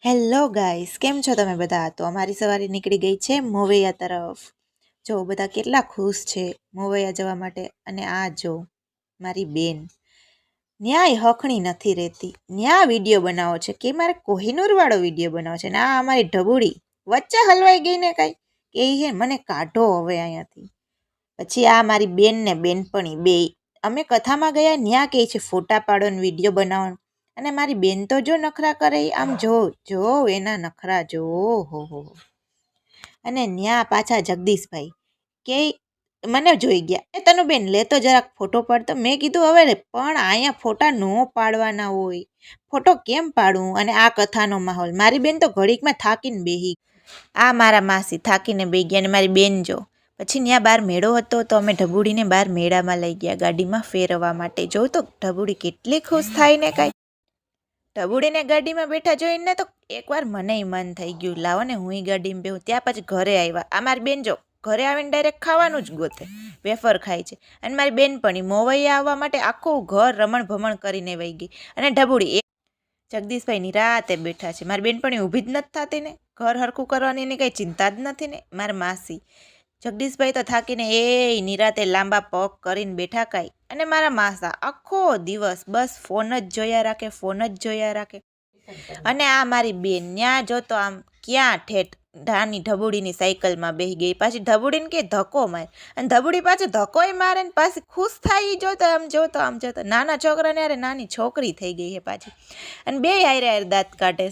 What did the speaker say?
Hello guys, કેમ છો તમે બધા? તો અમારી સવારે નીકળી ગઈ છે મોવૈયા તરફ. જો બધા કેટલા ખુશ છે મોવૈયા જવા માટે. અને આ જો મારી બેન ન્યાય હખણી નથી રહેતી, ન્યા વિડીયો બનાવો છે કે મારે કોહિનૂર વાળો વિડીયો બનાવો છે. ને આ અમારી ઢબુડી વચ્ચે હલવાઈ ગઈ ને કાંઈ કે હે મને કાઢો હવે અહીંયાથી. પછી આ મારી બેન ને બેનપણી બે અમે કથામાં ગયા, ન્યા કહે છે ફોટા પાડો ને વિડીયો બનાવો. અને મારી બેન તો જો નખરા કરે, આમ જો જો એના નખરા જો હો. અને ન્યા પાછા જગદીશભાઈ કે મને જોઈ ગયા, એ તનુ બેન લેતો જરાક ફોટો પાડતો. મેં કીધું હવે પણ અહીંયા ફોટા નો પાડવાના હોય, ફોટો કેમ પાડું? અને આ કથાનો માહોલ, મારી બેન તો ઘડીકમાં થાકીને બેહી. આ મારા માસી થાકીને બેહી ગયા. અને મારી બેન જો પછી ત્યાં બહાર મેળો હતો તો અમે ઢબુડીને બહાર મેળામાં લઈ ગયા ગાડીમાં ફેરવવા માટે. જો તો ઢબુડી કેટલી ખુશ થાય ને કાંઈ. ઢબુડીને ગાડીમાં બેઠા જોઈને તો એકવાર મનેય મન થઈ ગયું લાવો ને હું ગાડીમાં બેહું. ત્યાં પછી ઘરે આવ્યા. આ મારી બેન જો ઘરે આવીને ડાયરેક્ટ ખાવાનું જ ગોતે, વેફર ખાય છે. અને મારી બેનપણી મોવૈયા આવવા માટે આખું ઘર રમણ ભમણ કરીને વહી ગઈ. અને ઢબુડી એક જગદીશભાઈની રાતે બેઠા છે. મારી બેનપણી ઊભી જ નથી થતી ને, ઘર હરખું કરવાની એની કંઈ ચિંતા જ નથી ને. મારા માસી જગદીશભાઈ તો થાકીને એ નિરાતે લાંબા પગ કરીને બેઠા કાંઈ. અને મારા માસા આખો દિવસ બસ ફોન જ જોયા રાખે, ફોન જ જોયા રાખે. અને આ મારી બેન ન્યા જોતો આમ ક્યાં ઠેઠ ધાની ઢબુડીની સાયકલમાં બેસી ગઈ. પાછી ઢબુડીને કે ધક્કો માર, અને ઢબુડી પાછું ધક્કોય મારે ને પાછી ખુશ થાય. જોતો આમ જોતો નાના છોકરાને અરે નાની છોકરી થઈ ગઈ છે પાછી. અને બે હારે દાંત કાઢે.